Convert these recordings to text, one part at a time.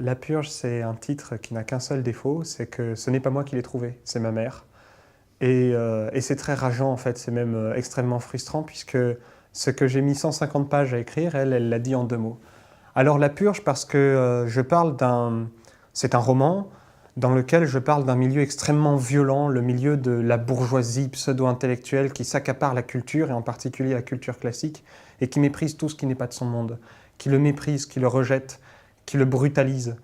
La Purge, c'est un titre qui n'a qu'un seul défaut, c'est que ce n'est pas moi qui l'ai trouvé, c'est ma mère. Et c'est très rageant en fait, c'est même extrêmement frustrant puisque ce que j'ai mis 150 pages à écrire, elle l'a dit en 2 mots. Alors La Purge parce que je parle d'un... C'est un roman dans lequel je parle d'un milieu extrêmement violent, le milieu de la bourgeoisie pseudo-intellectuelle qui s'accapare la culture, et en particulier la culture classique, et qui méprise tout ce qui n'est pas de son monde, qui le méprise, qui le rejette, qui le brutalise.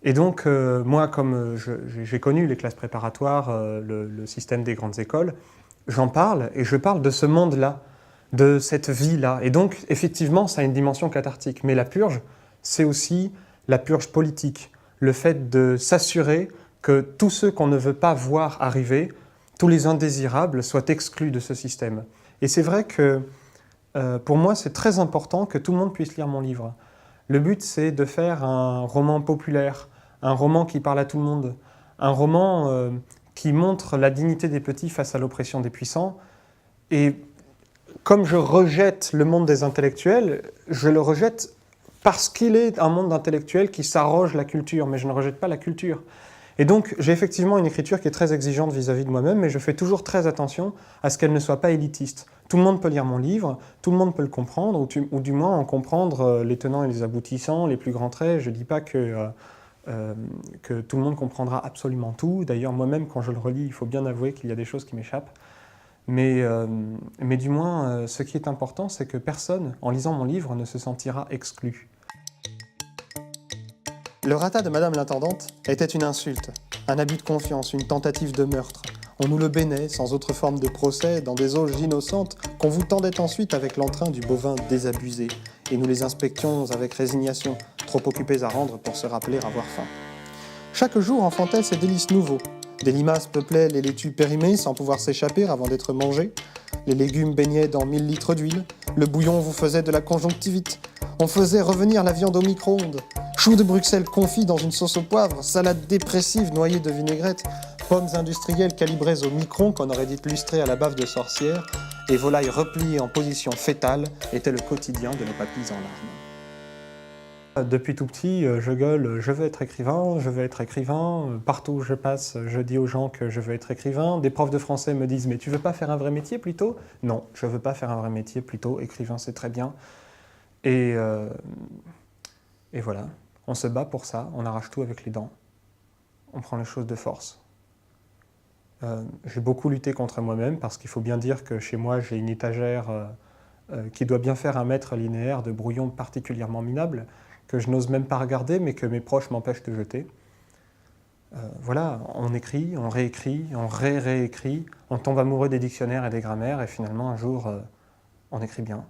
Et donc, moi, comme j'ai connu les classes préparatoires, le système des grandes écoles, j'en parle, et je parle de ce monde-là, de cette vie-là. Et donc, effectivement, ça a une dimension cathartique. Mais la purge, c'est aussi la purge politique. Le fait de s'assurer que tous ceux qu'on ne veut pas voir arriver, tous les indésirables, soient exclus de ce système. Et c'est vrai que, pour moi, c'est très important que tout le monde puisse lire mon livre. Le but, c'est de faire un roman populaire, un roman qui parle à tout le monde, un roman qui montre la dignité des petits face à l'oppression des puissants. Et comme je rejette le monde des intellectuels, je le rejette parce qu'il est un monde d'intellectuels qui s'arroge la culture, mais je ne rejette pas la culture. Et donc, j'ai effectivement une écriture qui est très exigeante vis-à-vis de moi-même, mais je fais toujours très attention à ce qu'elle ne soit pas élitiste. Tout le monde peut lire mon livre, tout le monde peut le comprendre, ou du moins en comprendre les tenants et les aboutissants, les plus grands traits. Je ne dis pas que tout le monde comprendra absolument tout. D'ailleurs, moi-même, quand je le relis, il faut bien avouer qu'il y a des choses qui m'échappent. Mais du moins, ce qui est important, c'est que personne, en lisant mon livre, ne se sentira exclu. Le ratat de Madame l'Intendante était une insulte, un abus de confiance, une tentative de meurtre. On nous le baignait, sans autre forme de procès, dans des auges innocentes qu'on vous tendait ensuite avec l'entrain du bovin désabusé, et nous les inspections avec résignation, trop occupés à rendre pour se rappeler avoir faim. Chaque jour enfantait ses délices nouveaux. Des limaces peuplaient les laitues périmées sans pouvoir s'échapper avant d'être mangées. Les légumes baignaient dans 1000 litres d'huile. Le bouillon vous faisait de la conjonctivite. On faisait revenir la viande au micro-ondes. Choux de Bruxelles confits dans une sauce au poivre, salade dépressive noyée de vinaigrette, pommes industrielles calibrées au micron qu'on aurait dit lustrées à la bave de sorcière, et volailles repliées en position fétale était le quotidien de nos papilles en larmes. Depuis tout petit, je gueule « je veux être écrivain », « je veux être écrivain ». Partout où je passe, je dis aux gens que je veux être écrivain. Des profs de français me disent « mais tu veux pas faire un vrai métier plutôt ?» Non, je veux pas faire un vrai métier plutôt, écrivain c'est très bien. Et voilà, on se bat pour ça, on arrache tout avec les dents. On prend les choses de force. J'ai beaucoup lutté contre moi-même parce qu'il faut bien dire que chez moi j'ai une étagère qui doit bien faire un mètre linéaire de brouillon particulièrement minable, que je n'ose même pas regarder, mais que mes proches m'empêchent de jeter. Voilà, on écrit, on réécrit, on réécrit, on tombe amoureux des dictionnaires et des grammaires, et finalement, un jour, on écrit bien.